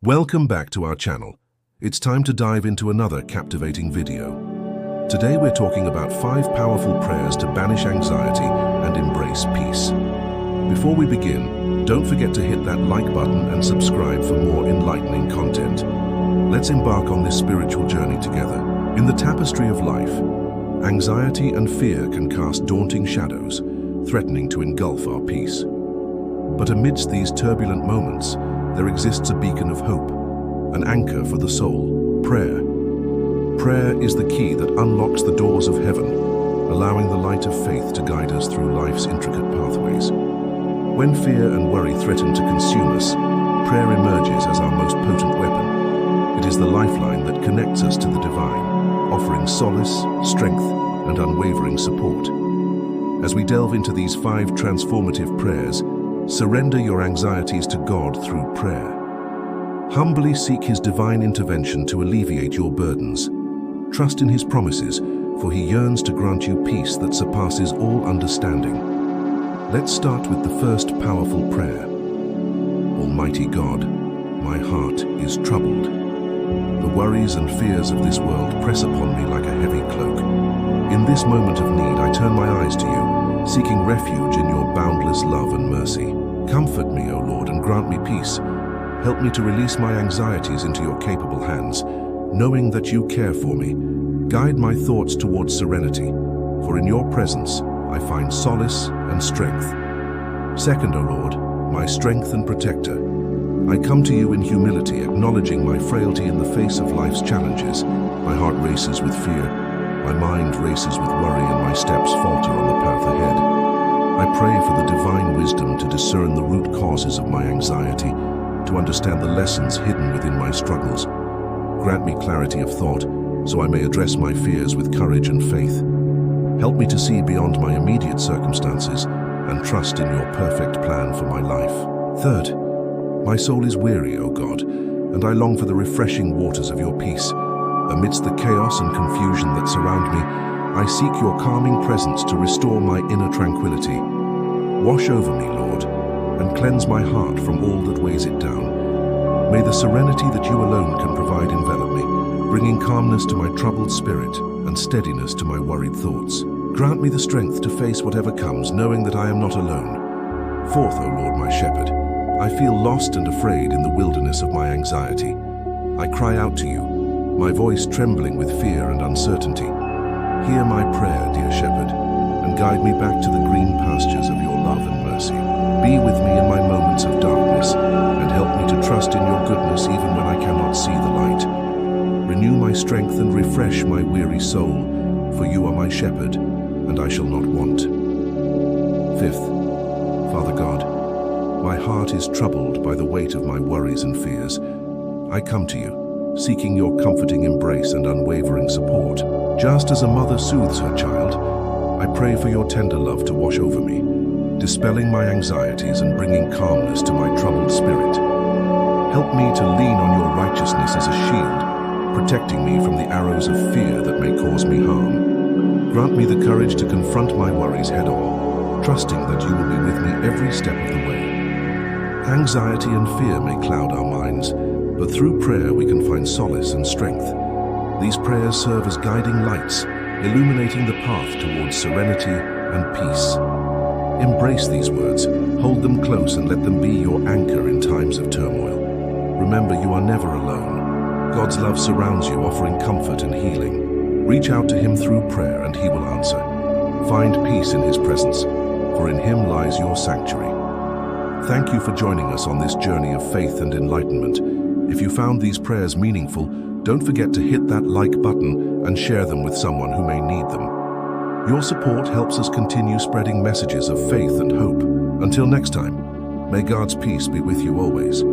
Welcome back to our channel. It's time to dive into another captivating video. Today we're talking about 5 powerful prayers to banish anxiety and embrace peace. Before we begin, don't forget to hit that like button and subscribe for more enlightening content. Let's embark on this spiritual journey together. In the tapestry of life, anxiety and fear can cast daunting shadows, threatening to engulf our peace. But amidst these turbulent moments, there exists a beacon of hope, an anchor for the soul, prayer. Prayer is the key that unlocks the doors of heaven, allowing the light of faith to guide us through life's intricate pathways. When fear and worry threaten to consume us, prayer emerges as our most potent weapon. It is the lifeline that connects us to the divine, offering solace, strength, and unwavering support. As we delve into these 5 transformative prayers, surrender your anxieties to God through prayer. Humbly seek His divine intervention to alleviate your burdens. Trust in His promises, for He yearns to grant you peace that surpasses all understanding. Let's start with the first powerful prayer. Almighty God, my heart is troubled. The worries and fears of this world press upon me like a heavy cloak. In this moment of need, I turn my eyes to you, seeking refuge in your boundless love and mercy. Comfort me, O Lord, and grant me peace. Help me to release my anxieties into your capable hands, knowing that you care for me. Guide my thoughts towards serenity, for in your presence I find solace and strength. Second, O Lord, my strength and protector, I come to you in humility, acknowledging my frailty in the face of life's challenges. My heart races with fear, my mind races with worry, and my steps falter on the path ahead. I pray for the divine wisdom to discern the root causes of my anxiety, to understand the lessons hidden within my struggles. Grant me clarity of thought, so I may address my fears with courage and faith. Help me to see beyond my immediate circumstances and trust in your perfect plan for my life. Third, my soul is weary, O God, and I long for the refreshing waters of your peace. Amidst the chaos and confusion that surround me, I seek your calming presence to restore my inner tranquility. Wash over me, Lord, and cleanse my heart from all that weighs it down. May the serenity that you alone can provide envelop me, bringing calmness to my troubled spirit and steadiness to my worried thoughts. Grant me the strength to face whatever comes, knowing that I am not alone. Fourth, O Lord, my shepherd, I feel lost and afraid in the wilderness of my anxiety. I cry out to you, my voice trembling with fear and uncertainty. Hear my prayer, dear shepherd, and guide me back to the green pastures of your love and mercy. Be with me in my moments of darkness, and help me to trust in your goodness even when I cannot see the light. Renew my strength and refresh my weary soul, for you are my shepherd, and I shall not want. Fifth, Father God, my heart is troubled by the weight of my worries and fears. I come to you, seeking your comforting embrace and unwavering support. Just as a mother soothes her child, I pray for your tender love to wash over me, dispelling my anxieties and bringing calmness to my troubled spirit. Help me to lean on your righteousness as a shield, protecting me from the arrows of fear that may cause me harm. Grant me the courage to confront my worries head-on, trusting that you will be with me every step of the way. Anxiety and fear may cloud our minds, but through prayer we can find solace and strength. These prayers serve as guiding lights, illuminating the path towards serenity and peace. Embrace these words, hold them close, and let them be your anchor in times of turmoil. Remember, you are never alone. God's love surrounds you, offering comfort and healing. Reach out to Him through prayer and He will answer. Find peace in His presence, for in Him lies your sanctuary. Thank you for joining us on this journey of faith and enlightenment. If you found these prayers meaningful, don't forget to hit that like button and share them with someone who may need them. Your support helps us continue spreading messages of faith and hope. Until next time, may God's peace be with you always.